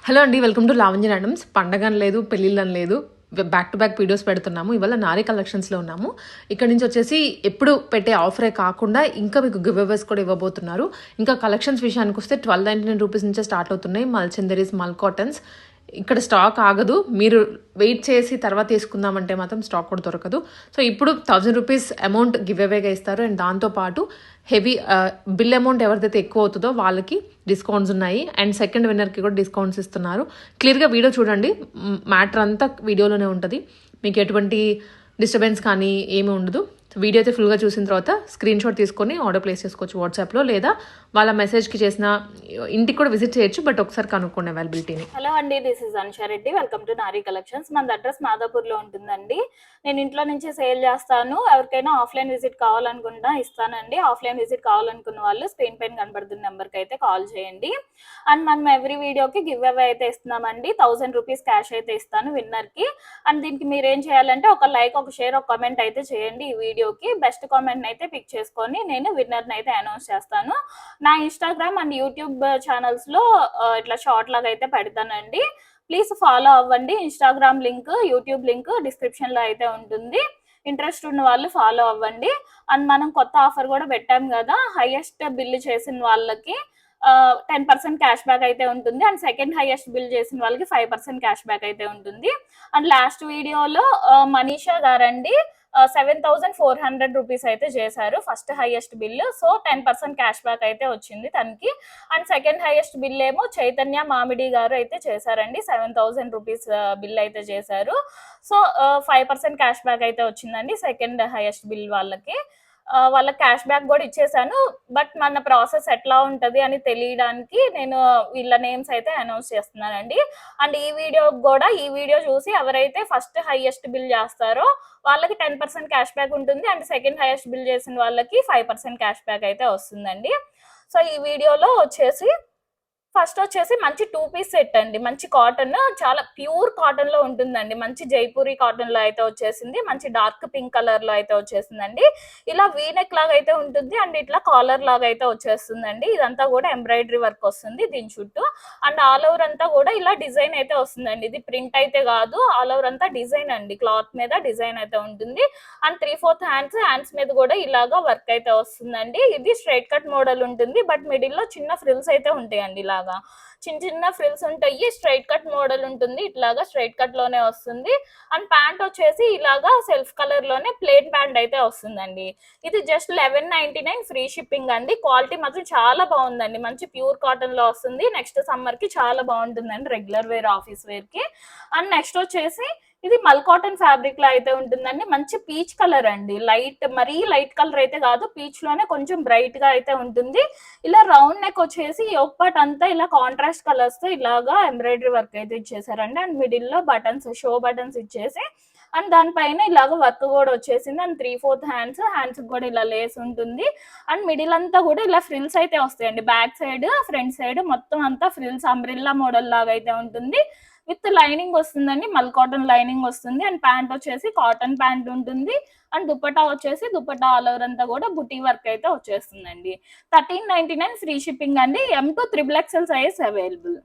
Hello అండి, welcome to Lavanya randoms. పండగని లేదు, పెళ్ళిళ్ళని లేదు, బ్యాక్ టు బ్యాక్ వీడియోస్ పెడుతున్నాము. ఇవాళ నారీ కలెక్షన్స్లో ఉన్నాము. ఇక్కడ నుంచి వచ్చేసి ఎప్పుడు పెట్టే ఆఫరే కాకుండా ఇంకా మీకు గివ్ అవేస్ కూడా ఇవ్వబోతున్నారు. ఇంకా కలెక్షన్స్ విషయానికి వస్తే 1299 రూపీస్ నుంచే స్టార్ట్ అవుతున్నాయి. మల్ చందరీస్, మల్ కాటన్స్. ఇక్కడ స్టాక్ ఆగదు. మీరు వెయిట్ చేసి తర్వాత తీసుకుందామంటే మాత్రం స్టాక్ కూడా దొరకదు. సో ఇప్పుడు 1000 రూపీస్ అమౌంట్ గివ్ అవేగా ఇస్తారు. అండ్ దాంతోపాటు హెవీ బిల్ అమౌంట్ ఎవరిదైతే ఎక్కువ అవుతుందో వాళ్ళకి డిస్కౌంట్స్ ఉన్నాయి. అండ్ సెకండ్ విన్నర్కి కూడా డిస్కౌంట్స్ ఇస్తున్నారు. క్లియర్గా వీడియో చూడండి. మ్యాటర్ అంతా వీడియోలోనే ఉంటుంది. మీకు ఎటువంటి డిస్టర్బెన్స్ కానీ ఏమీ ఉండదు. వీడియో అయితే ఫుల్గా చూసిన తర్వాత స్క్రీన్ షాట్ తీసుకొని ఆర్డర్ ప్లేస్ చేసుకోవచ్చు వాట్సాప్లో, లేదా వాళ్ళ మెసేజ్కి చేసిన ఇంటికి కూడా విజిట్ చేయొచ్చు. బట్ ఒకసారి కనుక్కోండి అవైలబిలిటీని. హలో అండి, this is Ansha Reddy. Welcome to Nari collections. మన అడ్రస్ మాదాపూర్లో ఉంటుందండి. నేను ఇంట్లో నుంచి సేల్ చేస్తాను. ఎవరికైనా ఆఫ్లైన్ విజిట్ కావాలనుకుంటా ఇస్తానండి. ఆఫ్లైన్ విజిట్ కావాలనుకున్న వాళ్ళు స్క్రీన్ పైన కనబడుతున్న నెంబర్కి అయితే కాల్ చేయండి. అండ్ మనం ఎవ్రీ వీడియోకి గివ్ అవే అయితే ఇస్తున్నామండి. 1000 రూపీస్ క్యాష్ అయితే ఇస్తాను విన్నర్కి. అండ్ దీనికి మీరు ఏం చేయాలంటే ఒక లైక్, ఒక షేర్, ఒక కామెంట్ అయితే చేయండి. ఈ వీడియోకి బెస్ట్ కామెంట్ అయితే పిక్ చేసుకొని నేను విన్నర్ని అయితే అనౌన్స్ చేస్తాను. నా ఇన్స్టాగ్రామ్ అండ్ యూట్యూబ్ ఛానల్స్లో ఇట్లా షార్ట్ లాగా అయితే పెడతానండి. ప్లీజ్ ఫాలో అవ్వండి. ఇన్స్టాగ్రామ్ లింక్, యూట్యూబ్ లింక్ డిస్క్రిప్షన్లో అయితే ఉంటుంది. ఇంట్రెస్ట్ ఉన్న వాళ్ళు ఫాలో అవ్వండి. అండ్ మనం కొత్త ఆఫర్ కూడా పెట్టాం కదా, హైయెస్ట్ బిల్ చేసిన వాళ్ళకి 10% క్యాష్ బ్యాక్ అయితే ఉంటుంది. అండ్ సెకండ్ హైయెస్ట్ బిల్ చేసిన వాళ్ళకి 5% క్యాష్ బ్యాక్ అయితే ఉంటుంది. అండ్ లాస్ట్ వీడియోలో మనీషా గారండి 7400 రూపీస్ అయితే చేశారు first highest bill. So 10% cash back అయితే వచ్చింది తనకి. అండ్ సెకండ్ హైయెస్ట్ బిల్ ఏమో చైతన్య మామిడి గారు అయితే చేశారండి. 7000 రూపీస్ బిల్ అయితే చేశారు. సో 5% క్యాష్ బ్యాక్ అయితే వచ్చిందండి సెకండ్ హైయెస్ట్ బిల్ వాళ్ళకి. వాళ్ళ క్యాష్ బ్యాక్ కూడా ఇచ్చేసాను. బట్ మన ప్రాసెస్ ఎట్లా ఉంటుంది అని తెలియడానికి నేను వీళ్ళ నేమ్స్ అయితే అనౌన్స్ చేస్తున్నానండి. అండ్ ఈ వీడియో చూసి ఎవరైతే ఫస్ట్ హైయెస్ట్ బిల్ చేస్తారో వాళ్ళకి 10% క్యాష్ బ్యాక్ ఉంటుంది. అండ్ సెకండ్ హైయెస్ట్ బిల్ చేసిన వాళ్ళకి 5% క్యాష్ బ్యాక్ అయితే వస్తుందండి. సో ఈ వీడియోలో ఫస్ట్ వచ్చేసి మంచి 2 పీస్ సెట్ అండి. మంచి కాటన్, చాలా ప్యూర్ కాటన్ లో ఉంటుందండి. మంచి జైపూరి కాటన్ లో అయితే వచ్చేసింది. మంచి డార్క్ పింక్ కలర్ లో అయితే వచ్చేసిందండి. ఇలా వీనెక్ లాగా అయితే ఉంటుంది. అండ్ ఇట్లా కాలర్ లాగా అయితే వచ్చేస్తుందండి. ఇదంతా కూడా ఎంబ్రాయిడరీ వర్క్ వస్తుంది దీని చుట్టూ. అండ్ ఆల్ ఓవర్ అంతా కూడా ఇలా డిజైన్ అయితే వస్తుందండి. ఇది ప్రింట్ అయితే కాదు, ఆల్ ఓవర్ అంతా డిజైన్ అండి. క్లాత్ మీద డిజైన్ అయితే ఉంటుంది. అండ్ 3/4 హ్యాండ్స్ మీద కూడా ఇలాగా వర్క్ అయితే వస్తుందండి. ఇది స్ట్రైట్ కట్ మోడల్ ఉంటుంది. బట్ మిడిల్ లో చిన్న ఫ్రిల్స్ అయితే ఉంటాయండి. ఇలాగా చిన్న చిన్న ఫ్రిల్స్ ఉంటాయి. స్ట్రైట్ కట్ మోడల్ ఉంటుంది. ఇట్లాగా స్ట్రైట్ కట్ లోనే వస్తుంది. అండ్ ప్యాంట్ వచ్చేసి ఇలాగా సెల్ఫ్ కలర్ లోనే ప్లెయిన్ ప్యాంట్ అయితే వస్తుందండి. ఇది జస్ట్ 1199 ఫ్రీ షిప్పింగ్ అండి. క్వాలిటీ మాత్రం చాలా బాగుందండి. మంచి ప్యూర్ కాటన్ లో వస్తుంది. నెక్స్ట్ సమ్మర్ కి చాలా బాగుంటుందండి, రెగ్యులర్ వేర్, ఆఫీస్ వేర్ కి. అండ్ నెక్స్ట్ వచ్చేసి ఇది మల్ కాటన్ ఫ్యాబ్రిక్ లో అయితే ఉంటుందండి. మంచి పీచ్ కలర్ అండి. మరీ లైట్ కలర్ అయితే కాదు, పీచ్ లోనే కొంచెం బ్రైట్ గా అయితే ఉంటుంది. ఇలా రౌండ్ నెక్ వచ్చేసి యోక్ పార్ట్ అంతా ఇలా కాంట్రాస్ట్ కలర్స్ తో ఇలాగా ఎంబ్రాయిడరీ వర్క్ అయితే ఇచ్చేసారండి. అండ్ మిడిల్ లో బటన్స్, షో బటన్స్ ఇచ్చేసి, అండ్ దానిపైన ఇలాగ వర్క్ కూడా వచ్చేసింది. అండ్ 3/4 హ్యాండ్స్ కూడా ఇలా లేస్ ఉంటుంది. అండ్ మిడిల్ అంతా కూడా ఇలా ఫ్రిల్స్ అయితే వస్తాయండి. బ్యాక్ సైడ్, ఫ్రంట్ సైడ్ మొత్తం అంతా ఫ్రిల్స్ అంబ్రిల్లా మోడల్ లాగా అయితే ఉంటుంది. విత్ లైనింగ్ వస్తుందండి. మల్ కాటన్ లైనింగ్ వస్తుంది. అండ్ ప్యాంట్ వచ్చేసి కాటన్ ప్యాంట్ ఉంటుంది. And dupatta dupatta all over అంతా కూడా బుటీ వర్క్ అయితే వచ్చేస్తుందండి. 1399 ఫ్రీ షిప్పింగ్ అండి. M2 XXL size available.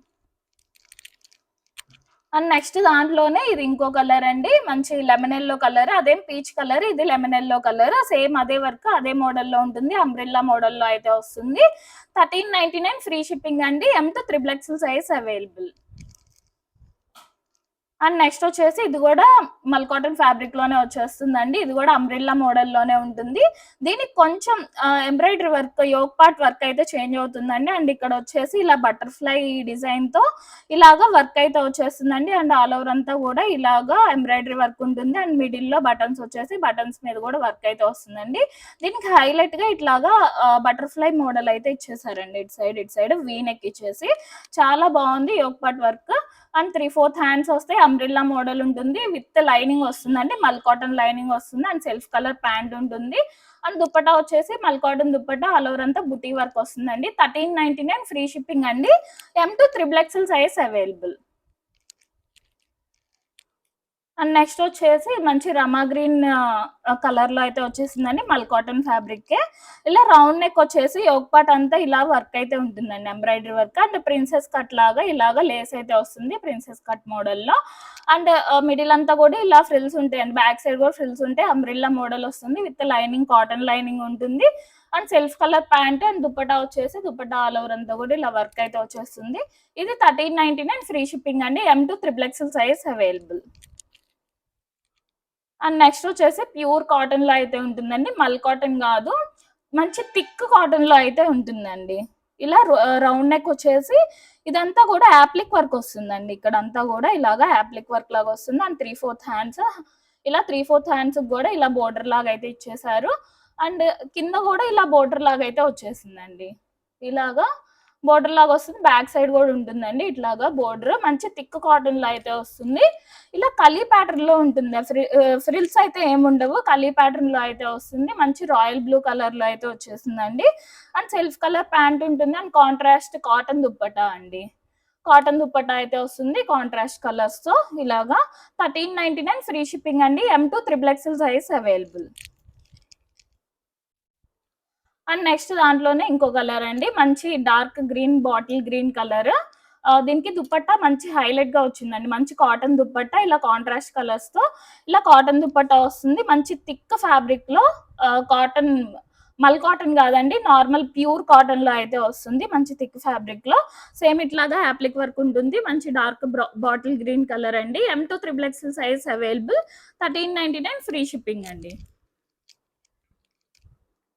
And next దాంట్లోనే ఇది ఇంకో కలర్ అండి. మంచి లెమన్ ఎల్లో కలర్, అదేం పీచ్ కలర్, ఇది లెమన్ ఎల్లో కలర్. సేమ్ అదే వర్క్, అదే మోడల్లో ఉంటుంది. అంబ్రిల్లా మోడల్లో అయితే వస్తుంది. 1399 ఫ్రీ షిప్పింగ్ అండి. M2 XXL size available. And next వచ్చేసి ఇది కూడా మల్ కాటన్ ఫ్యాబ్రిక్ లోనే వచ్చేస్తుందండి. ఇది కూడా అంబ్రిల్లా మోడల్లోనే ఉంటుంది. దీనికి కొంచెం embroidery work, yoke part work అయితే చేంజ్ అవుతుందండి. అండ్ ఇక్కడ వచ్చేసి ఇలా బటర్ఫ్లై డిజైన్ తో ఇలాగా వర్క్ అయితే వచ్చేస్తుందండి. అండ్ ఆల్ ఓవర్ అంతా కూడా ఇలాగా ఎంబ్రాయిడరీ వర్క్ ఉంటుంది. అండ్ మిడిల్ లో బటన్స్ వచ్చేసి బటన్స్ మీద కూడా వర్క్ అయితే వస్తుందండి. దీనికి హైలైట్ గా ఇట్లాగా బటర్ఫ్లై మోడల్ అయితే ఇచ్చేసారండి. ఇటు సైడ్ వీ నెక్ ఇచ్చేసి చాలా బాగుంది yoke part work. And 3/4 hands వస్తాయి. అంబ్రిల్లా మోడల్ ఉంటుంది. విత్ లైనింగ్ వస్తుందండి. మల్ కాటన్ లైనింగ్ వస్తుంది. అండ్ సెల్ఫ్ కలర్ ప్యాంట్ ఉంటుంది. అండ్ దుపట్టా వచ్చేసి mul cotton dupatta, all over అంతా బుటీ వర్క్ వస్తుందండి. 1399 ఫ్రీ షిప్పింగ్ అండి. M2 XXL size available. And next వచ్చేసి మంచి రమా గ్రీన్ కలర్ లో అయితే వచ్చేసిందండి, మల్ కాటన్ ఫ్యాబ్రిక్. ఇలా రౌండ్ నెక్ వచ్చేసి యోగ్ పార్ట్ అంతా ఇలా వర్క్ అయితే ఉంటుందండి, embroidery work. And princess cut లాగా ఇలాగా లేస్ అయితే వస్తుంది ప్రిన్సెస్ కట్ మోడల్లో. అండ్ మిడిల్ అంతా కూడా ఇలా ఫ్రిల్స్ ఉంటాయండి, బ్యాక్ సైడ్ కూడా ఫ్రిల్స్ ఉంటాయి. అంబ్రిల్లా మోడల్ వస్తుంది విత్ లైనింగ్, కాటన్ లైనింగ్ ఉంటుంది. And self colour pant and dupatta వచ్చేసి దుపట్టా ఆల్ ఓవర్ అంతా కూడా ఇలా వర్క్ అయితే వచ్చేస్తుంది. ఇది 1399 ఫ్రీ షిప్పింగ్ అండి, M2 XXL size available. And next వచ్చేసి ప్యూర్ కాటన్ లో అయితే ఉంటుందండి, మల్ కాటన్ కాదు, మంచి థిక్ కాటన్ లో అయితే ఉంటుందండి. ఇలా రౌండ్ నెక్ వచ్చేసి ఇదంతా కూడా యాప్లిక్ వర్క్ వస్తుందండి, ఇక్కడ అంతా కూడా ఇలాగా యాప్లిక్ వర్క్ లాగా వస్తుంది. అండ్ 3/4 హ్యాండ్స్, ఇలా 3/4 హ్యాండ్స్ కూడా ఇలా బోర్డర్ లాగా అయితే ఇచ్చేసారు. అండ్ కింద కూడా ఇలా బోర్డర్ లాగా అయితే వచ్చేసిందండి, ఇలాగా బోర్డర్ లాగా వస్తుంది. బ్యాక్ సైడ్ కూడా ఉంటుందండి ఇట్లాగా బోర్డర్, మంచి థిక్ కాటన్ లో అయితే వస్తుంది. ఇలా కలీ ప్యాటర్న్ లో ఉంటుంది, ఫ్రిల్స్ అయితే ఏముండవు, కలీ ప్యాటర్న్ లో అయితే వస్తుంది. మంచి రాయల్ బ్లూ కలర్ లో అయితే వచ్చేసిందండి. అండ్ సెల్ఫ్ కలర్ ప్యాంట్ ఉంటుంది. అండ్ కాంట్రాస్ట్ కాటన్ దుప్పటా అండి, కాటన్ దుప్పటా అయితే వస్తుంది కాంట్రాస్ట్ కలర్స్ తో. ఇలాగా 1399 ఫ్రీ షిప్పింగ్ అండి, M2 XXL size available. And next దాంట్లోనే ఇంకో కలర్ అండి, మంచి dark green, bottle green colour. దీనికి దుపట్టా మంచి హైలైట్ గా వచ్చిందండి, మంచి కాటన్ దుపట్టా, ఇలా కాంట్రాస్ట్ కలర్స్ తో ఇలా కాటన్ దుపట్టా వస్తుంది. మంచి థిక్ ఫ్యాబ్రిక్ లో కాటన్, మల్ కాటన్ కాదండి, నార్మల్ ప్యూర్ కాటన్ లో అయితే వస్తుంది, మంచి థిక్ ఫ్యాబ్రిక్ లో. సేమ్ ఇట్లాగా యాప్లిక్ వర్క్ ఉంటుంది. మంచి డార్క్ బాటిల్ గ్రీన్ కలర్ అండి, M2 XXL size available. 1399 free shipping అండి.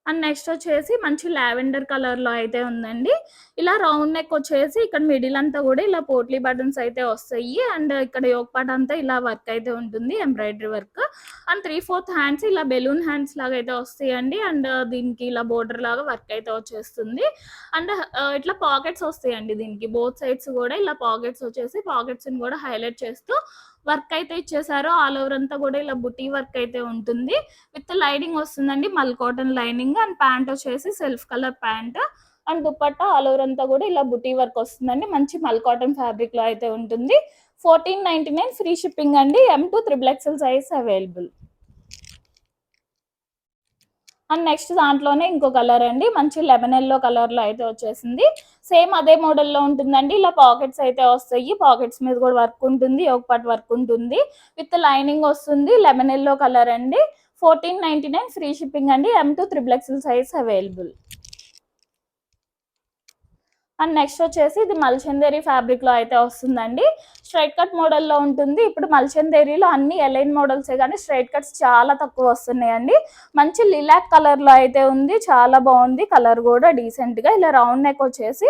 అండ్ నెక్స్ట్ వచ్చేసి మంచి లావెండర్ కలర్ లో అయితే ఉందండి. ఇలా రౌండ్ నెక్ వచ్చేసి ఇక్కడ మిడిల్ అంతా కూడా ఇలా పోట్లీ బటన్స్ అయితే వస్తాయి. అండ్ ఇక్కడ యోక్ పార్ట్ అంతా ఇలా వర్క్ అయితే ఉంటుంది, ఎంబ్రాయిడరీ వర్క్. అండ్ 3/4 హ్యాండ్స్ ఇలా బెలూన్ హ్యాండ్స్ లాగా అయితే వస్తాయండి. అండ్ దీనికి ఇలా బోర్డర్ లాగా వర్క్ అయితే వచ్చేస్తుంది. అండ్ ఇట్లా పాకెట్స్ వస్తాయండి దీనికి, బోత్ సైడ్స్ కూడా ఇలా పాకెట్స్ వచ్చేసి పాకెట్స్ ని కూడా హైలైట్ చేస్తూ వర్క్ అయితే ఇచ్చేసారు. ఆల్ ఓవర్ అంతా కూడా ఇలా బుటీ వర్క్ అయితే ఉంటుంది విత్ లైనింగ్ వస్తుందండి, mul cotton lining. And pant వచ్చేసి self colour pant. And dupatta all over అంతా కూడా ఇలా బుటీ వర్క్ వస్తుందండి, మంచి మల్ కాటన్ ఫ్యాబ్రిక్ లో అయితే ఉంటుంది. 1499 ఫ్రీ షిప్పింగ్ అండి, M2 XXL size available. And next దాంట్లోనే ఇంకో కలర్ అండి, మంచి లెమన్ ఎల్లో కలర్ లో అయితే వచ్చేసింది. సేమ్ అదే మోడల్లో ఉంటుందండి, ఇలా పాకెట్స్ అయితే వస్తాయి, పాకెట్స్ మీద కూడా వర్క్ ఉంటుంది, ఒక పార్ట్ వర్క్ ఉంటుంది విత్ లైనింగ్ వస్తుంది. లెమన్ ఎల్లో కలర్ అండి, 1499 ఫ్రీ షిప్పింగ్ అండి, M2 XXL size available. And next వచ్చేసి ఇది మల్చందేరి ఫ్యాబ్రిక్ లో అయితే వస్తుందండి, స్ట్రైట్ కట్ మోడల్లో ఉంటుంది. ఇప్పుడు మల్చందేరిలో అన్ని ఎలైన్ మోడల్సే కానీ స్ట్రైట్ కట్స్ చాలా తక్కువ వస్తున్నాయండి. మంచి లిలాక్ కలర్ లో అయితే ఉంది, చాలా బాగుంది కలర్ కూడా డీసెంట్ గా. ఇలా రౌండ్ నెక్ వచ్చేసి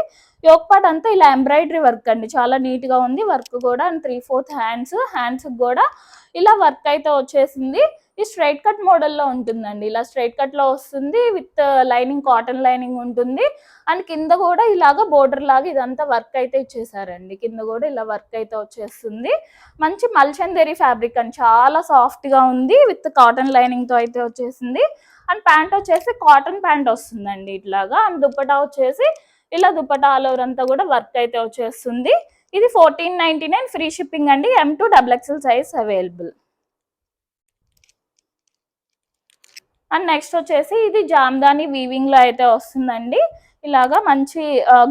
యోక్ పార్ట్ అంతా ఇలా ఎంబ్రాయిడరీ వర్క్ అండి, చాలా నీట్ గా ఉంది వర్క్ కూడా. అండ్ 3/4 హ్యాండ్స్ కూడా ఇలా వర్క్ అయితే వచ్చేసింది. ఈ స్ట్రైట్ కట్ మోడల్లో ఉంటుందండి, ఇలా స్ట్రైట్ కట్ లో వస్తుంది విత్ లైనింగ్, కాటన్ లైనింగ్ ఉంటుంది. అండ్ కింద కూడా ఇలాగ బోర్డర్ లాగా ఇదంతా వర్క్ అయితే ఇచ్చేసారండి, కింద కూడా ఇలా వర్క్ అయితే వచ్చేస్తుంది. మంచి మల్చందేరి ఫ్యాబ్రిక్ అండి, చాలా సాఫ్ట్ గా ఉంది విత్ కాటన్ లైనింగ్ తో అయితే వచ్చేసింది. అండ్ ప్యాంట్ వచ్చేసి కాటన్ ప్యాంట్ వస్తుందండి ఇట్లాగా. అండ్ దుపట్టా వచ్చేసి ఇలా దుపట్టా ఆల్ ఓవర్ అంతా కూడా వర్క్ అయితే వచ్చేస్తుంది. ఇది 1499 ఫ్రీ షిప్పింగ్ అండి, M2 XXL size available. And next వచ్చేసి ఇది జామ్దాని వీవింగ్ లో అయితే వస్తుందండి, ఇలాగా మంచి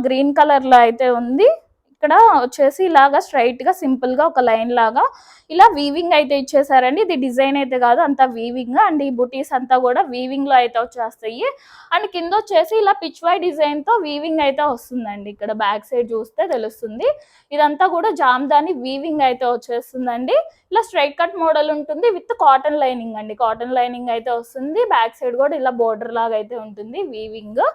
గ్రీన్ కలర్ లో అయితే ఉంది. ఇక్కడ వచ్చేసి ఇలాగా స్ట్రైట్ గా సింపుల్ గా ఒక లైన్ లాగా ఇలా వీవింగ్ అయితే ఇచ్చేసారండి. ఇది డిజైన్ అయితే కాదు, అంతా వీవింగ్. అండ్ ఈ బుటీస్ అంతా కూడా వీవింగ్ లో అయితే వచ్చేస్తాయి. అండ్ కింద వచ్చేసి ఇలా పిచ్ వై డిజైన్ తో వీవింగ్ అయితే వస్తుందండి, ఇక్కడ బ్యాక్ సైడ్ చూస్తే తెలుస్తుంది. ఇదంతా కూడా జామ్దాని వీవింగ్ అయితే వచ్చేస్తుందండి. ఇలా స్ట్రైట్ కట్ మోడల్ ఉంటుంది విత్ కాటన్ లైనింగ్ అండి, కాటన్ లైనింగ్ అయితే వస్తుంది. బ్యాక్ సైడ్ కూడా ఇలా బోర్డర్ లాగా అయితే ఉంటుంది వీవింగ్.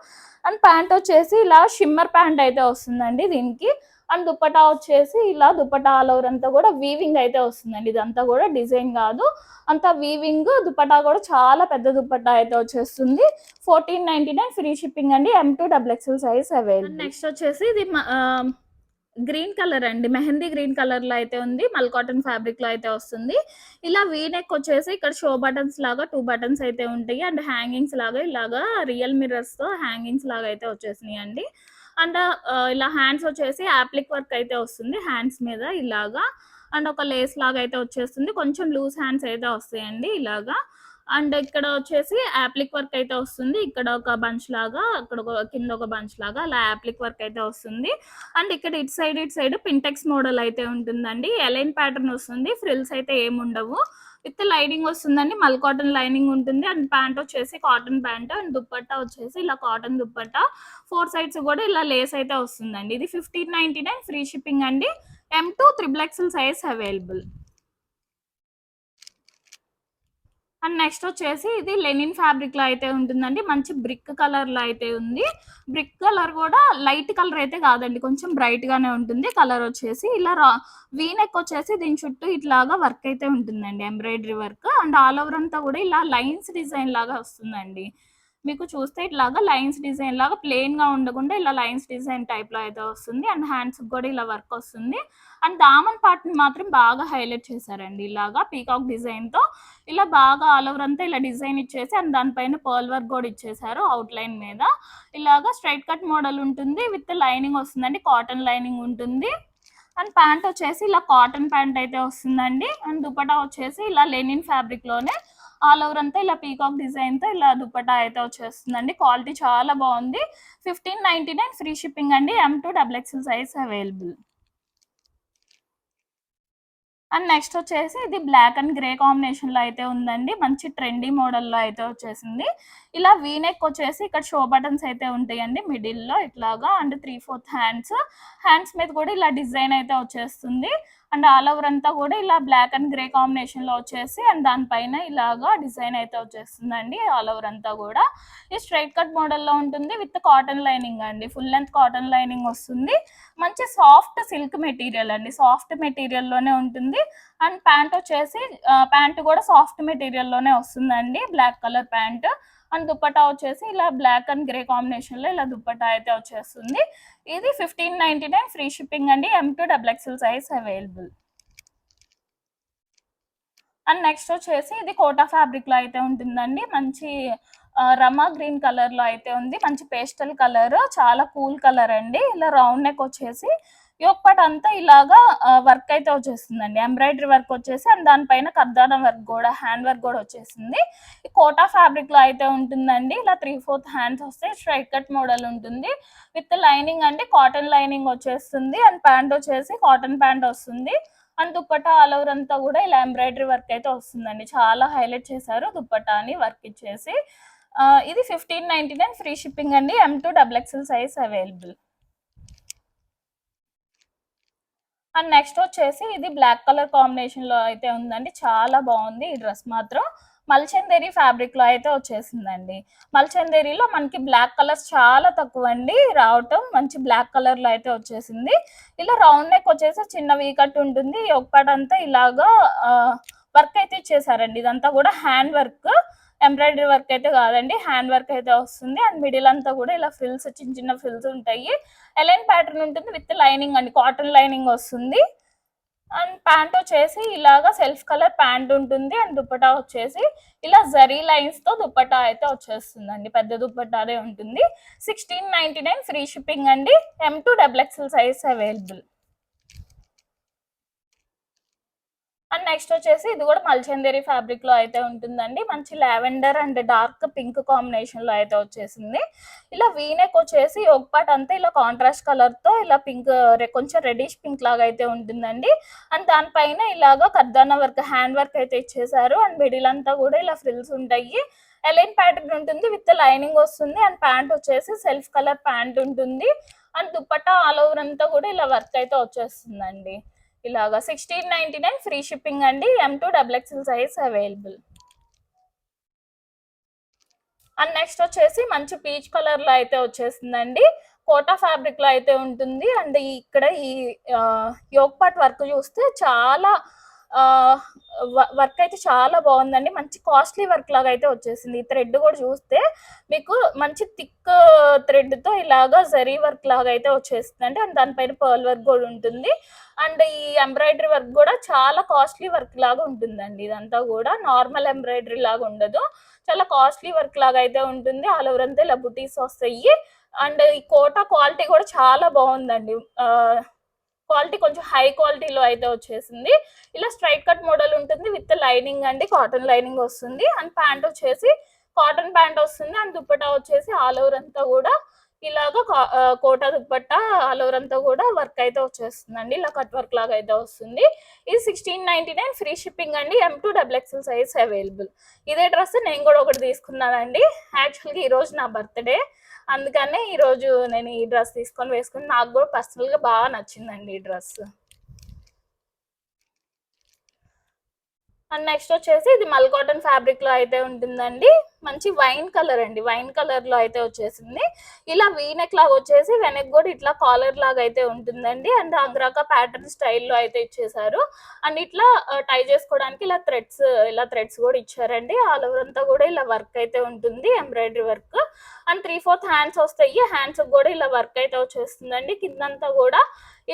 అండ్ ప్యాంట్ వచ్చేసి ఇలా షిమ్మర్ ప్యాంట్ అయితే వస్తుందండి దీనికి. అండ్ దుపట్టా వచ్చేసి ఇలా దుపట్టా ఆల్ ఓవర్ అంతా కూడా వీవింగ్ అయితే వస్తుందండి, ఇదంతా కూడా డిజైన్ కాదు, అంతా వీవింగ్. దుపట్టా కూడా చాలా పెద్ద దుపట్టా అయితే వచ్చేస్తుంది. 1499 ఫ్రీ షిప్పింగ్ అండి, M2 XXL size available. Next వచ్చేసి ఇది గ్రీన్ కలర్ అండి, మెహందీ గ్రీన్ కలర్ లో అయితే ఉంది, మల్ కాటన్ ఫ్యాబ్రిక్ లో అయితే వస్తుంది. ఇలా వీ నెక్ వచ్చేసి ఇక్కడ షో బటన్స్ లాగా 2 బటన్స్ అయితే ఉంటాయి. అండ్ హ్యాంగింగ్స్ లాగా ఇలాగా రియల్ మిర్రర్స్ తో హ్యాంగింగ్స్ లాగా అయితే వచ్చేసినాయి అండి. అండ్ ఇలా హ్యాండ్స్ వచ్చేసి యాప్లిక్ వర్క్ అయితే వస్తుంది హ్యాండ్స్ మీద ఇలాగా. అండ్ ఒక లేస్ లాగా అయితే వచ్చేస్తుంది, కొంచెం లూజ్ హ్యాండ్స్ అయితే వస్తాయండి ఇలాగా. అండ్ ఇక్కడ వచ్చేసి యాప్లిక్ వర్క్ అయితే వస్తుంది, ఇక్కడ ఒక బంచ్ లాగా, అక్కడ ఒక కింద ఒక బంచ్ లాగా అలా యాప్లిక్ వర్క్ అయితే వస్తుంది. అండ్ ఇక్కడ ఇటు సైడ్ పింటెక్స్ మోడల్ అయితే ఉంటుందండి, ఎలైన్ ప్యాటర్న్ వస్తుంది, ఫ్రిల్స్ అయితే ఏమి ఉండవు. విత్ లైనింగ్ వస్తుందండి, మల్ కాటన్ లైనింగ్ ఉంటుంది. అండ్ ప్యాంట్ వచ్చేసి కాటన్ ప్యాంట్, అండ్ దుప్పట్టా వచ్చేసి ఇలా కాటన్ దుప్పట్టా, 4 సైడ్స్ కూడా ఇలా లేస్ అయితే వస్తుందండి. ఇది 1599 ఫ్రీ షిప్పింగ్ అండి. M2 XXL size available. And next వచ్చేసి ఇది లెనిన్ ఫ్యాబ్రిక్ లో అయితే ఉంటుందండి, మంచి బ్రిక్ కలర్ లో అయితే ఉంది. బ్రిక్ కలర్ కూడా లైట్ కలర్ అయితే కాదండి, కొంచెం బ్రైట్ గానే ఉంటుంది. కలర్ వచ్చేసి ఇలా వీనెక్ వచ్చేసి దీని చుట్టూ ఇట్లాగా వర్క్ అయితే ఉంటుందండి, embroidery work. And all over అంతా కూడా ఇలా లైన్స్ డిజైన్ లాగా వస్తుందండి. మీకు చూస్తే ఇట్లాగా లైన్స్ డిజైన్ లాగా ప్లెయిన్ గా ఉండకుండా ఇలా లైన్స్ డిజైన్ టైప్ లో అయితే వస్తుంది. అండ్ హ్యాండ్స్ కూడా ఇలా వర్క్ వస్తుంది. అండ్ దామన్ పార్ట్ ని మాత్రం బాగా హైలైట్ చేశారండి, ఇలాగా పీకాక్ డిజైన్ తో ఇలా బాగా ఆల్ ఓవర్ అంతా ఇలా డిజైన్ ఇచ్చేసి, అండ్ దానిపైన పర్ల్ వర్క్ కూడా ఇచ్చేసారు అవుట్ లైన్ మీద. ఇలాగా స్ట్రైట్ కట్ మోడల్ ఉంటుంది, విత్ లైనింగ్ వస్తుందండి, కాటన్ లైనింగ్ ఉంటుంది. అండ్ ప్యాంట్ వచ్చేసి ఇలా కాటన్ ప్యాంట్ అయితే వస్తుందండి. అండ్ దుపట్టా వచ్చేసి ఇలా లెనిన్ ఫ్యాబ్రిక్ లోనే ఆల్ ఓవర్ అంతా ఇలా పీకాక్ డిజైన్ తో ఇలా దుపట్టా అయితే వచ్చేస్తుందండి. క్వాలిటీ చాలా బాగుంది. 1599 ఫ్రీ షిప్పింగ్ అండి. M2 XXL size available. And next వచ్చేసి ఇది బ్లాక్ అండ్ గ్రే కాంబినేషన్ లో అయితే ఉందండి, మంచి ట్రెండీ మోడల్ లో అయితే వచ్చేసింది. ఇలా వీనెక్ వచ్చేసి ఇక్కడ షో బటన్స్ అయితే ఉంటాయండి మిడిల్ లో ఇట్లాగా. అండ్ 3/4 హ్యాండ్స్ మీద కూడా ఇలా డిజైన్ అయితే వచ్చేస్తుంది. అండ్ ఆల్ ఓవర్ అంతా కూడా ఇలా బ్లాక్ అండ్ గ్రే కాంబినేషన్ లో వచ్చేసి, అండ్ దానిపైన ఇలాగా డిజైన్ అయితే వచ్చేస్తుందండి ఆల్ ఓవర్ అంతా కూడా. ఇది స్ట్రైట్ కట్ మోడల్ లో ఉంటుంది, విత్ కాటన్ లైనింగ్ అండి, ఫుల్ లెంత్ కాటన్ లైనింగ్ వస్తుంది. మంచి సాఫ్ట్ సిల్క్ మెటీరియల్ అండి, సాఫ్ట్ మెటీరియల్ లోనే ఉంటుంది. అండ్ ప్యాంట్ వచ్చేసి ప్యాంట్ కూడా సాఫ్ట్ మెటీరియల్ లోనే వస్తుందండి, black colour pant. And dupatta వచ్చేసి ఇలా బ్లాక్ అండ్ గ్రే కాంబినేషన్ లో ఇలా దుపట్టా అయితే వచ్చేస్తుంది. ఇది 1599 ఫ్రీ షిప్పింగ్ అండి. M2 XXL size available. And next వచ్చేసి ఇది కోటా ఫ్యాబ్రిక్ లో అయితే ఉంటుందండి, మంచి రమా గ్రీన్ కలర్ లో అయితే ఉంది, మంచి పేస్టల్ కలర్, చాలా కూల్ కలర్ అండి. ఇలా రౌండ్ నెక్ వచ్చేసి యోక్ పార్ట్ అంతా ఇలాగా వర్క్ అయితే వచ్చేస్తుందండి, ఎంబ్రాయిడరీ వర్క్ వచ్చేసి, అండ్ దానిపైన కర్దానా వర్క్ కూడా, హ్యాండ్ వర్క్ కూడా వచ్చేసింది. ఈ కోటా ఫ్యాబ్రిక్ లో అయితే ఉంటుందండి, ఇలా 3/4 హ్యాండ్స్ వస్తాయి, స్ట్రైట్ కట్ మోడల్ ఉంటుంది, విత్ లైనింగ్ అంటే కాటన్ లైనింగ్ వచ్చేస్తుంది. అండ్ ప్యాంట్ వచ్చేసి కాటన్ ప్యాంట్ వస్తుంది. అండ్ దుప్పట్టా ఆల్ ఓవర్ అంతా కూడా ఇలా ఎంబ్రాయిడరీ వర్క్ అయితే వస్తుందండి, చాలా హైలైట్ చేశారు దుప్పట్టాని వర్క్ ఇచ్చేసి. ఇది 1599 ఫ్రీ షిప్పింగ్ అండి. M2 XXL size available. And next వచ్చేసి ఇది బ్లాక్ కలర్ కాంబినేషన్ లో అయితే ఉందండి, చాలా బాగుంది ఈ డ్రెస్ మాత్రం. మల్చందేరి ఫ్యాబ్రిక్ లో అయితే వచ్చేసిందండి. మల్చందేరిలో మనకి బ్లాక్ కలర్స్ చాలా తక్కువ అండి రావటం, మంచి బ్లాక్ కలర్ లో అయితే వచ్చేసింది. ఇలా రౌండ్ నెక్ వచ్చేసి చిన్న వీ కట్ ఉంటుంది, ఒకపాట అంతా ఇలాగా వర్క్ అయితే ఇచ్చేసారండి. ఇదంతా కూడా హ్యాండ్ వర్క్, ఎంబ్రాయిడరీ వర్క్ అయితే కాదండి, హ్యాండ్ వర్క్ అయితే వస్తుంది. అండ్ మిడిల్ అంతా కూడా ఇలా ఫ్రిల్స్, చిన్న చిన్న ఫ్రిల్స్ ఉంటాయి. ఎలైన్ ప్యాటర్న్ ఉంటుంది, విత్ లైనింగ్ అండి, కాటన్ లైనింగ్ వస్తుంది. అండ్ ప్యాంట్ వచ్చేసి ఇలాగా సెల్ఫ్ కలర్ ప్యాంట్ ఉంటుంది. అండ్ దుపట్టా వచ్చేసి ఇలా జరీ లైన్స్ తో దుపట్టా అయితే వచ్చేస్తుందండి, పెద్ద దుపట్టానే ఉంటుంది. 1699 ఫ్రీ షిప్పింగ్ అండి. M2 XXL size available. And next వచ్చేసి ఇది కూడా మల్చందేరి ఫ్యాబ్రిక్ లో అయితే ఉంటుందండి, మంచి lavender and dark pink combination లో అయితే వచ్చేసింది. ఇలా వీనెక్ వచ్చేసి ఒక పార్ట్ అంతా ఇలా కాంట్రాస్ట్ కలర్ తో ఇలా పింక్, కొంచెం రెడిష్ పింక్ లాగా అయితే ఉంటుందండి. అండ్ దానిపైన ఇలాగా కర్దానా వర్క్, హ్యాండ్ వర్క్ అయితే ఇచ్చేసారు. అండ్ మిడిల్ అంతా కూడా ఇలా ఫ్రిల్స్ ఉంటాయి, ఎలైన్ ప్యాటర్న్ ఉంటుంది, విత్ లైనింగ్ వస్తుంది. అండ్ ప్యాంట్ వచ్చేసి సెల్ఫ్ కలర్ ప్యాంట్ ఉంటుంది. అండ్ దుపట్టా ఆల్ ఓవర్ అంతా కూడా ఇలా వర్క్ అయితే వచ్చేస్తుందండి ఇలాగా. 1699 ఫ్రీ షిప్పింగ్ అండి. M2 XXL size available. And next వచ్చేసి మంచి పీచ్ కలర్ లో అయితే వచ్చేసిందండి, కోటా ఫ్యాబ్రిక్ లో అయితే ఉంటుంది. అండ్ ఇక్కడ ఈ యోక్ పార్ట్ వర్క్ చూస్తే చాలా వర్క్ అయితే చాలా బాగుందండి, మంచి కాస్ట్లీ వర్క్ లాగా అయితే వచ్చేసింది. ఈ థ్రెడ్ కూడా చూస్తే మీకు మంచి థిక్ థ్రెడ్ తో ఇలాగా జరీ వర్క్ లాగా అయితే వచ్చేస్తుందండి. అండ్ దానిపైన పర్ల్ వర్క్ కూడా ఉంటుంది. అండ్ ఈ ఎంబ్రాయిడరీ వర్క్ కూడా చాలా కాస్ట్లీ వర్క్ లాగా ఉంటుందండి, ఇదంతా కూడా నార్మల్ ఎంబ్రాయిడరీ లాగా ఉండదు, చాలా కాస్ట్లీ వర్క్ లాగా అయితే ఉంటుంది. ఆల్ ఓవర్ అంతా ఇలా బుటీస్ వస్తాయి. అండ్ ఈ కోటా క్వాలిటీ కూడా చాలా బాగుందండి. క్వాలిటీ కొంచెం హై క్వాలిటీలో అయితే వచ్చేసింది. ఇలా స్ట్రైట్ కట్ మోడల్ ఉంటుంది విత్ లైనింగ్ అండి, కాటన్ లైనింగ్ వస్తుంది. అండ్ ప్యాంట్ వచ్చేసి కాటన్ ప్యాంట్ వస్తుంది. అండ్ దుప్పటా వచ్చేసి ఆల్ ఓవర్ అంతా కూడా ఇలాగా కోటా దుప్పట్టా ఆల్ ఓవర్ అంతా కూడా వర్క్ అయితే వచ్చేస్తుందండి. ఇలా కట్ వర్క్ లాగా అయితే వస్తుంది. ఇది 1699 ఫ్రీ షిప్పింగ్ అండి. M2XXL size available. ఇదే డ్రెస్ నేను కూడా ఒకటి తీసుకున్నానండి. యాక్చువల్గా ఈరోజు నా బర్త్డే, అందుకనే ఈరోజు నేను ఈ డ్రెస్ తీసుకొని వేసుకుని నాకు కూడా పర్సనల్గా బాగా నచ్చిందండి ఈ డ్రెస్. అండ్ నెక్స్ట్ వచ్చేసి ఇది మల్ కాటన్ ఫ్యాబ్రిక్ లో అయితే ఉంటుందండి. మంచి వైన్ కలర్ అండి, వైన్ కలర్ లో అయితే వచ్చేసింది. ఇలా వీనెక్ లాగా వచ్చేసి వెనక్ కూడా ఇట్లా కాలర్ లాగా అయితే ఉంటుందండి. అండ్ అంగ్రాక ప్యాటర్న్ స్టైల్లో అయితే ఇచ్చేసారు. అండ్ ఇట్లా టై చేసుకోవడానికి ఇలా థ్రెడ్స్ కూడా ఇచ్చారండి. ఆల్ ఓవర్ అంతా కూడా ఇలా వర్క్ అయితే ఉంటుంది, ఎంబ్రాయిడరీ వర్క్. అండ్ 3/4 హ్యాండ్స్ వస్తాయి. హ్యాండ్స్ కూడా ఇలా వర్క్ అయితే వచ్చేస్తుందండి. కిందంతా కూడా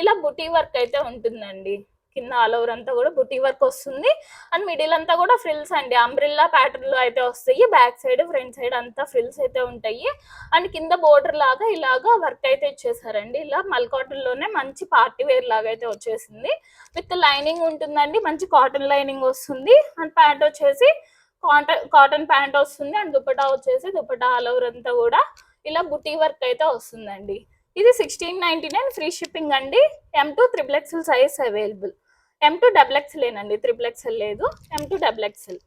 ఇలా బుటీ వర్క్ అయితే ఉంటుందండి. కింద ఆల్ ఓవర్ అంతా కూడా బుటీ వర్క్ వస్తుంది. అండ్ మిడిల్ అంతా కూడా ఫ్రిల్స్ అండి, అంబ్రిల్లా ప్యాటర్న్ లో అయితే వస్తాయి. బ్యాక్ సైడ్ ఫ్రంట్ సైడ్ అంతా ఫ్రిల్స్ అయితే ఉంటాయి. అండ్ కింద బోర్డర్ లాగా ఇలాగా వర్క్ అయితే ఇచ్చేసారండి. ఇలా మల్ కాటన్ లోనే మంచి పార్టీ వేర్ లాగా అయితే వచ్చేసింది. విత్ లైనింగ్ ఉంటుందండి, మంచి కాటన్ లైనింగ్ వస్తుంది. అండ్ ప్యాంట్ వచ్చేసి కాటన్ ప్యాంట్ వస్తుంది. అండ్ దుపట్టా వచ్చేసి దుపట్టా ఆల్ ఓవర్ అంతా కూడా ఇలా బుటీ వర్క్ అయితే వస్తుందండి. ఇది 1699 ఫ్రీ షిప్పింగ్ అండి. M2XXL size available. M2XXL ఏనండి, XXL లేదు, M2XXL.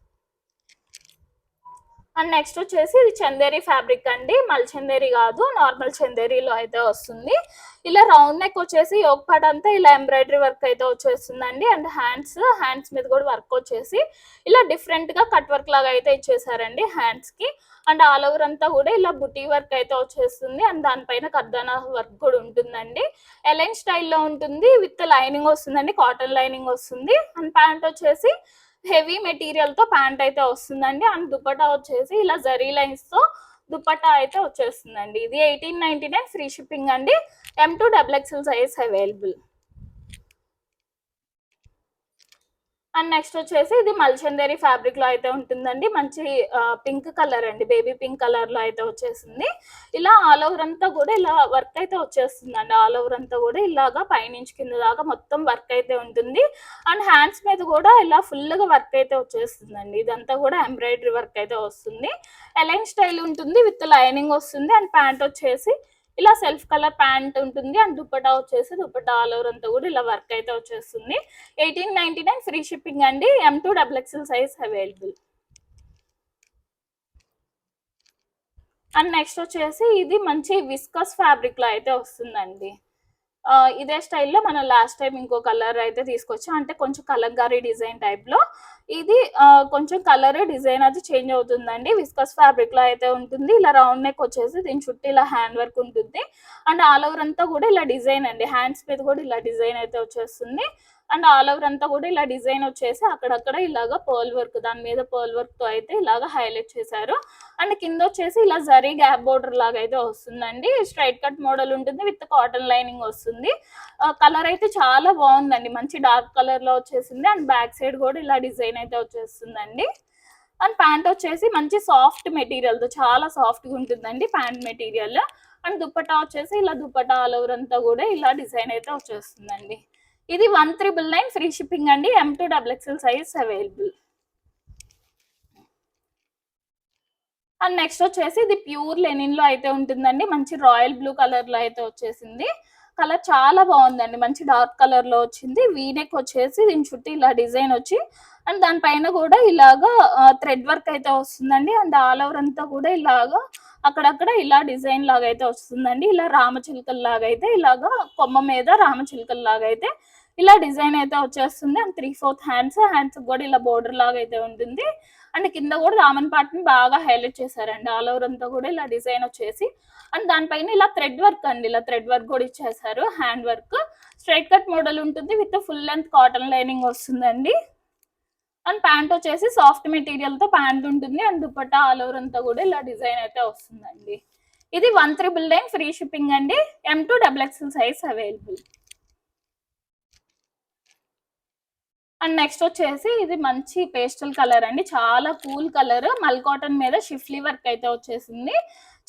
అండ్ నెక్స్ట్ వచ్చేసి ఇది చందేరి ఫ్యాబ్రిక్ అండి. మల్ చందేరి కాదు, నార్మల్ చందేరిలో అయితే వస్తుంది. ఇలా రౌండ్ నెక్ వచ్చేసి యోగ్ పార్ట్ అంతా ఇలా ఎంబ్రాయిడరీ వర్క్ అయితే వచ్చేస్తుందండి. అండ్ హ్యాండ్స్ మీద కూడా వర్క్ వచ్చేసి ఇలా డిఫరెంట్ గా కట్ వర్క్ లాగా అయితే ఇచ్చేసారండి హ్యాండ్స్ కి. అండ్ ఆల్ ఓవర్ అంతా కూడా ఇలా బుటీ వర్క్ అయితే వచ్చేస్తుంది. అండ్ దానిపైన కర్దానా వర్క్ కూడా ఉంటుందండి. ఎలైన్ స్టైల్లో ఉంటుంది, విత్ లైనింగ్ వస్తుందండి, కాటన్ లైనింగ్ వస్తుంది. అండ్ ప్యాంట్ వచ్చేసి హెవీ మెటీరియల్ తో ప్యాంట్ అయితే వస్తుందండి. అండ్ దుపట్టా వచ్చేసి ఇలా జరీ లైన్స్ తో దుపట్టా అయితే వచ్చేస్తుందండి. ఇది 1899 ఫ్రీ షిప్పింగ్ అండి. M2XXL size available. And next వచ్చేసి ఇది మల్చందేరి ఫ్యాబ్రిక్ లో అయితే ఉంటుందండి. మంచి పింక్ కలర్ అండి, బేబీ పింక్ కలర్ లో అయితే వచ్చేసింది. ఇలా ఆల్ ఓవర్ అంతా కూడా ఇలా వర్క్ అయితే వచ్చేస్తుందండి. ఆల్ ఓవర్ అంతా కూడా ఇలాగా పైనుంచి కింద దాకా మొత్తం వర్క్ అయితే ఉంటుంది. అండ్ హ్యాండ్స్ మీద కూడా ఇలా ఫుల్ గా వర్క్ అయితే వచ్చేస్తుందండి. ఇదంతా కూడా ఎంబ్రాయిడరీ వర్క్ అయితే వస్తుంది. ఎలైన్ స్టైల్ ఉంటుంది, విత్ లైనింగ్ వస్తుంది. అండ్ ప్యాంట్ వచ్చేసి ఇలా సెల్ఫ్ కలర్ ప్యాంట్ ఉంటుంది. అండ్ దుపట్టా వచ్చేసి దుపట్టా ఆల్ ఓవర్ అంతా కూడా ఇలా వర్క్ అయితే వచ్చేస్తుంది. 1899 ఫ్రీ షిప్పింగ్ అండి. M2XXL size available. And next వచ్చేసి ఇది మంచి విస్కస్ ఫ్యాబ్రిక్ లో అయితే వస్తుందండి. ఇదే స్టైల్లో మనం లాస్ట్ టైం ఇంకో కలర్ అయితే తీసుకొచ్చాం, అంటే కొంచెం కలంకారీ డిజైన్ టైప్ లో. ఇది కొంచెం కలర్ డిజైన్ అది చేంజ్ అవుతుందండి. విస్కస్ ఫ్యాబ్రిక్ లో అయితే ఉంటుంది. ఇలా రౌండ్ నెక్ వచ్చేసి దీని చుట్టూ ఇలా హ్యాండ్ వర్క్ ఉంటుంది. అండ్ ఆల్ ఓవర్ అంతా కూడా ఇలా డిజైన్ అండి, హ్యాండ్స్ మీద కూడా ఇలా డిజైన్ అయితే వచ్చేస్తుంది. అండ్ ఆల్ ఓవర్ అంతా కూడా ఇలా డిజైన్ వచ్చేసి అక్కడక్కడ ఇలాగా పర్ల్ వర్క్, దాని మీద పర్ల్ వర్క్ తో అయితే ఇలాగా హైలైట్ చేశారు. అండ్ కింద వచ్చేసి ఇలా జరీ గ్యాప్ బోర్డర్ లాగా అయితే వస్తుందండి. స్ట్రైట్ కట్ మోడల్ ఉంటుంది, విత్ కాటన్ లైనింగ్ వస్తుంది. కలర్ అయితే చాలా బాగుందండి, మంచి డార్క్ కలర్ లో వచ్చేసింది. అండ్ బ్యాక్ సైడ్ కూడా ఇలా డిజైన్ అయితే వచ్చేస్తుందండి. అండ్ ప్యాంట్ వచ్చేసి మంచి సాఫ్ట్ మెటీరియల్ తో, చాలా సాఫ్ట్ గా ఉంటుందండి ప్యాంట్ మెటీరియల్. అండ్ దుపట్టా వచ్చేసి ఇలా దుపట్టా ఆల్ ఓవర్ అంతా కూడా ఇలా డిజైన్ అయితే వచ్చేస్తుందండి. ఇది 1399 ఫ్రీ షిప్పింగ్ అండి. M2XXL size available. And next వచ్చేసి ఇది ప్యూర్ లెనిన్ లో అయితే ఉంటుందండి. మంచి రాయల్ బ్లూ కలర్ లో అయితే వచ్చేసింది. కలర్ చాలా బాగుందండి, మంచి డార్క్ కలర్ లో వచ్చింది. వీనెక్ వచ్చేసి దీని చుట్టూ ఇలా డిజైన్ వచ్చి అండ్ దానిపైన కూడా ఇలాగా థ్రెడ్ వర్క్ అయితే వస్తుందండి. అండ్ ఆల్ ఓవర్ అంతా కూడా ఇలాగా అక్కడక్కడ ఇలా డిజైన్ లాగా అయితే వస్తుందండి. ఇలా రామచిలుకల లాగా అయితే ఇలాగా కొమ్మ మీద రామచిలుకల లాగా అయితే ఇలా డిజైన్ అయితే వచ్చేస్తుంది. అండ్ 3/4 హ్యాండ్స్ కూడా ఇలా బోర్డర్ లాగా అయితే ఉంటుంది. అండ్ కింద కూడా రామన్ పార్ట్ని బాగా హైలైట్ చేశారండి. ఆల్ ఓవర్ అంతా కూడా ఇలా డిజైన్ వచ్చేసి అండ్ దానిపైన ఇలా థ్రెడ్ వర్క్ అండి, ఇలా థ్రెడ్ వర్క్ కూడా ఇచ్చేసారు. Hand work straight cut model ఉంటుంది, with full length cotton lining వస్తుందండి. అండ్ ప్యాంట్ వచ్చేసి సాఫ్ట్ మెటీరియల్ తో ప్యాంట్ ఉంటుంది. అండ్ దుపట్టా ఆల్ ఓవర్ అంతా కూడా ఇలా డిజైన్ అయితే వస్తుందండి. ఇది 1399 ఫ్రీ షిప్పింగ్ అండి. M2XXL size available. And next వచ్చేసి ఇది మంచి పేస్టల్ కలర్ అండి, చాలా కూల్ కలర్. మల్ కాటన్ మీద షిఫ్లీ వర్క్ అయితే వచ్చేసింది.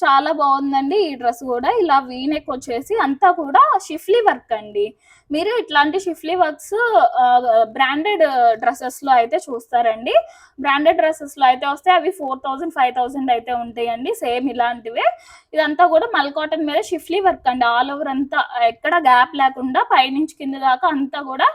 చాలా బాగుందండి ఈ డ్రెస్ కూడా. ఇలా వీ నెక్ వచ్చేసి అంతా కూడా షిఫ్లీ వర్క్ అండి. మీరు ఇట్లాంటి షిఫ్లీ వర్క్స్ బ్రాండెడ్ డ్రెస్సెస్ లో అయితే చూస్తారండి. బ్రాండెడ్ డ్రెస్సెస్ లో అయితే వస్తే అవి 4000 5000 అయితే ఉంటాయండి సేమ్ ఇలాంటివే. ఇదంతా కూడా మల్ కాటన్ మీద షిఫ్లీ వర్క్ అండి. ఆల్ ఓవర్ అంతా ఎక్కడ గ్యాప్ లేకుండా పైనుంచి కింద దాకా అంతా కూడా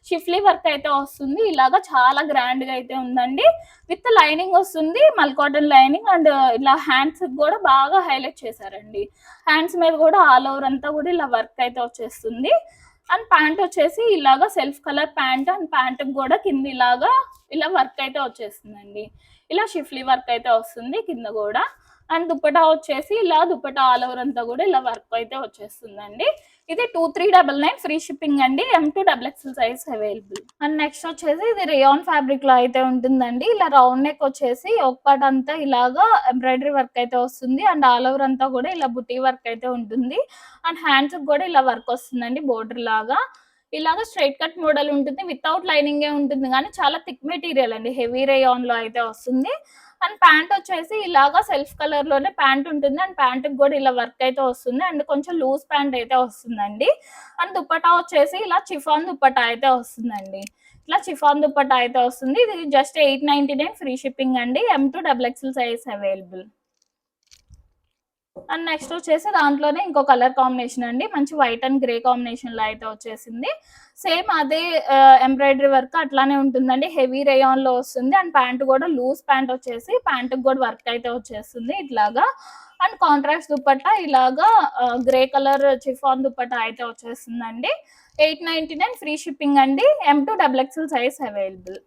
షిఫ్లీ వర్క్ అయితే వస్తుంది. ఇలాగా చాలా గ్రాండ్ గా అయితే ఉందండి. విత్ లైనింగ్ వస్తుంది, మల్ కాటన్ లైనింగ్. అండ్ ఇలా హ్యాండ్స్ కూడా బాగా హైలైట్ చేశారండి. హ్యాండ్స్ మీద కూడా ఆల్ ఓవర్ అంతా కూడా ఇలా వర్క్ అయితే వచ్చేస్తుంది. అండ్ ప్యాంట్ వచ్చేసి ఇలాగా self colour pant. And pant కూడా కింద ఇలాగా ఇలా వర్క్ అయితే వచ్చేస్తుందండి. ఇలా షిఫ్లీ వర్క్ అయితే వస్తుంది కింద కూడా. అండ్ దుపట్టా వచ్చేసి ఇలా దుపట్టా ఆల్ ఓవర్ అంతా కూడా ఇలా వర్క్ అయితే వచ్చేస్తుందండి. ఇది 2399 ఫ్రీ షిప్పింగ్ అండి. M2XXL size available. And next వచ్చేసి ఇది రేయాన్ ఫ్యాబ్రిక్ లో అయితే ఉంటుందండి. ఇలా రౌండ్ నెక్ వచ్చేసి ఒక పార్ట్ అంతా ఇలాగా ఎంబ్రాయిడరీ వర్క్ అయితే వస్తుంది. అండ్ ఆల్ ఓవర్ అంతా కూడా ఇలా బుటీ వర్క్ అయితే ఉంటుంది. అండ్ హ్యాండ్స్ కూడా ఇలా వర్క్ వస్తుందండి బోర్డర్ లాగా. ఇలాగా స్ట్రైట్ కట్ మోడల్ ఉంటుంది, వితౌట్ లైనింగ్ ఉంటుంది, కానీ చాలా థిక్ మెటీరియల్ అండి. హెవీ రేయాన్ లో అయితే వస్తుంది. అండ్ ప్యాంట్ వచ్చేసి ఇలాగా సెల్ఫ్ కలర్ లోనే ప్యాంట్ ఉంటుంది. అండ్ ప్యాంట్ కూడా ఇలా వర్క్ అయితే వస్తుంది. అండ్ కొంచెం లూజ్ ప్యాంట్ అయితే వస్తుందండి. అండ్ దుపట్టా వచ్చేసి ఇలా చిఫాన్ దుపట్టా అయితే వస్తుందండి. ఇట్లా చిఫాన్ దుపట్టా అయితే వస్తుంది. ఇది జస్ట్ 899 ఫ్రీ షిప్పింగ్ అండి. M2XXL size available. And next వచ్చేసి దాంట్లోనే ఇంకో కలర్ కాంబినేషన్ అండి. మంచి వైట్ అండ్ గ్రే కాంబినేషన్ లో అయితే వచ్చేసింది. సేమ్ అదే ఎంబ్రాయిడరీ వర్క్ అట్లానే ఉంటుందండి. హెవీ రేయాన్ లో వస్తుంది. అండ్ ప్యాంట్ కూడా లూజ్ ప్యాంట్ వచ్చేసి ప్యాంట్ కూడా వర్క్ అయితే వచ్చేస్తుంది ఇట్లాగా. అండ్ కాంట్రాస్ట్ దుపట్టా ఇలాగా గ్రే కలర్ చిఫాన్ దుపట్టా అయితే వచ్చేస్తుందండి. 899 ఫ్రీ షిప్పింగ్ అండి. M2XXL size available.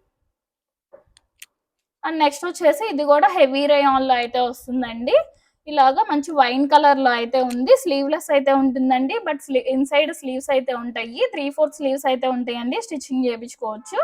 And next వచ్చేసి ఇది కూడా హెవీ రేయాన్ లో అయితే వస్తుందండి. ఇలాగా మంచి వైన్ కలర్ లో అయితే ఉంది. స్లీవ్లెస్ అయితే ఉంటుందండి. బట్ ఇన్సైడ్ స్లీవ్స్ అయితే ఉంటాయి. 3/4 స్లీవ్స్ అయితే ఉంటాయండి. స్టిచ్చింగ్ చేయించుకోవచ్చు.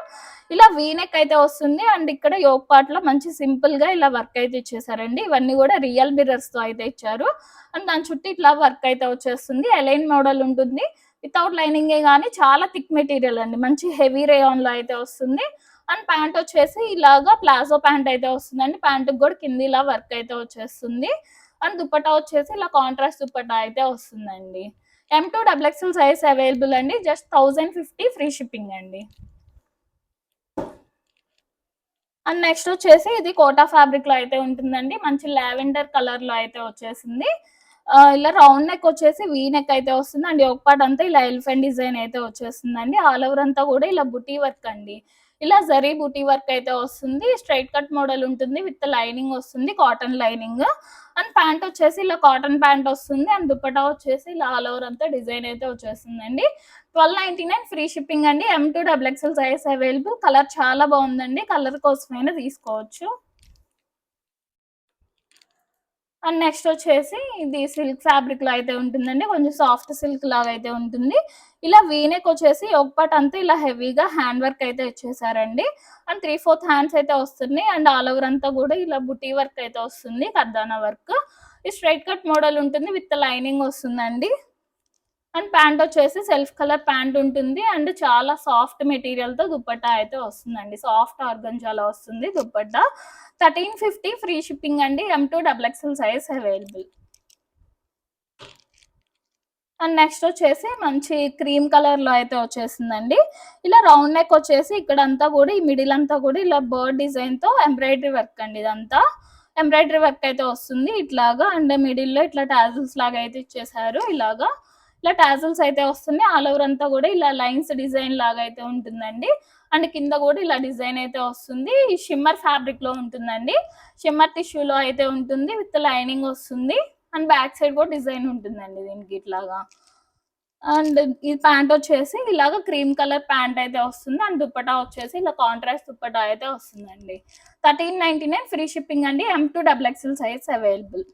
ఇలా వీనెక్ అయితే వస్తుంది. అండ్ ఇక్కడ యోక్ పార్ట్ లో మంచి సింపుల్ గా ఇలా వర్క్ అయితే ఇచ్చేసారండి. ఇవన్నీ కూడా రియల్ మిర్రర్స్ తో అయితే ఇచ్చారు. అండ్ దాని చుట్టూ ఇట్లా వర్క్ అయితే వచ్చేస్తుంది. అలైన్ మోడల్ ఉంటుంది. వితౌట్ లైనింగే కానీ చాలా థిక్ మెటీరియల్ అండి. మంచి హెవీ రేయాన్ లో అయితే వస్తుంది. అండ్ ప్యాంట్ వచ్చేసి ఇలాగా ప్లాజో ప్యాంట్ అయితే వస్తుందండి. ప్యాంట్ కూడా కింద ఇలా వర్క్ అయితే వచ్చేస్తుంది. అండ్ దుపట్టా వచ్చేసి ఇలా కాంట్రాస్ట్ దుపట్టా అయితే వస్తుందండి. M2XXL సైజ్ అవైలబుల్ అండి. జస్ట్ 1050 ఫ్రీ షిప్పింగ్ అండి. అండ్ నెక్స్ట్ వచ్చేసి ఇది కోటా ఫ్యాబ్రిక్ లో అయితే ఉంటుందండి. మంచి లావెండర్ కలర్ లో అయితే వచ్చేసింది. ఇలా రౌండ్ నెక్ వచ్చేసి వీ నెక్ అయితే వస్తుంది. అండ్ ఒక పార్ట్ అంతా ఇలా ఎలిఫెంట్ డిజైన్ అయితే వచ్చేస్తుందండి. ఆల్ ఓవర్ అంతా కూడా ఇలా బుటీ వర్క్ అండి. ఇలా జరీ బుటీ వర్క్ అయితే వస్తుంది. స్ట్రైట్ కట్ మోడల్ ఉంటుంది. విత్ లైనింగ్ వస్తుంది, కాటన్ లైనింగ్. అండ్ ప్యాంట్ వచ్చేసి ఇలా కాటన్ ప్యాంట్ వస్తుంది. అండ్ దుపట్టా వచ్చేసి ఇలా ఆల్ ఓవర్ అంతా డిజైన్ అయితే వచ్చేస్తుందండి. 1299 ఫ్రీ షిప్పింగ్ అండి. M2XXL size available. కలర్ చాలా బాగుందండి. కలర్ కోసమైనా తీసుకోవచ్చు. అండ్ నెక్స్ట్ వచ్చేసి ఇది సిల్క్ ఫ్యాబ్రిక్ లో అయితే ఉంటుందండి. కొంచెం సాఫ్ట్ సిల్క్ లాగా అయితే ఉంటుంది. ఇలా వీనెక్ వచ్చేసి ఒక పార్ట్ అంతా ఇలా హెవీగా హ్యాండ్ వర్క్ అయితే ఇచ్చేసారండి. అండ్ 3/4 హ్యాండ్స్ అయితే వస్తున్నాయి. అండ్ ఆల్ ఓవర్ అంతా కూడా ఇలా బుటీ వర్క్ అయితే వస్తుంది, కర్దానా వర్క్. ఈ స్ట్రైట్ కట్ మోడల్ ఉంటుంది. విత్ లైనింగ్ వస్తుందండి. అండ్ ప్యాంట్ వచ్చేసి సెల్ఫ్ కలర్ ప్యాంట్ ఉంటుంది. అండ్ చాలా సాఫ్ట్ మెటీరియల్ తో దుపట్టా అయితే వస్తుందండి. సాఫ్ట్ ఆర్గంజాలో వస్తుంది దుపట్టా. 1350 ఫ్రీ షిప్పింగ్ అండి. M2XXL size available. And next వచ్చేసి మంచి క్రీమ్ కలర్ లో అయితే వచ్చేసిందండి. ఇలా రౌండ్ నెక్ వచ్చేసి ఇక్కడ అంతా కూడా ఈ మిడిల్ అంతా కూడా ఇలా బర్డ్ డిజైన్ తో ఎంబ్రాయిడరీ వర్క్ అండి. ఇదంతా ఎంబ్రాయిడరీ వర్క్ అయితే వస్తుంది ఇట్లాగా. అండ్ మిడిల్ లో ఇట్లా టాజిల్స్ లాగా అయితే ఇచ్చేసారు. ఇలాగా ఇలా టాజిల్స్ అయితే వస్తుంది. ఆల్ ఓవర్ అంతా కూడా ఇలా లైన్స్ డిజైన్ లాగా అయితే ఉంటుందండి. అండ్ కింద కూడా ఇలా డిజైన్ అయితే వస్తుంది. షిమ్మర్ ఫ్యాబ్రిక్ లో ఉంటుందండి. షిమ్మర్ టిష్యూలో అయితే ఉంటుంది. విత్ లైనింగ్ వస్తుంది. అండ్ బ్యాక్ సైడ్ కూడా డిజైన్ ఉంటుందండి దీనికి ఇట్లాగా. అండ్ ఈ ప్యాంట్ వచ్చేసి ఇలాగ క్రీమ్ కలర్ ప్యాంట్ అయితే వస్తుంది. అండ్ దుపట్టా వచ్చేసి ఇలా కాంట్రాస్ట్ దుపట్టా అయితే వస్తుందండి. 1399 ఫ్రీ షిప్పింగ్ అండి. M2XXL size available.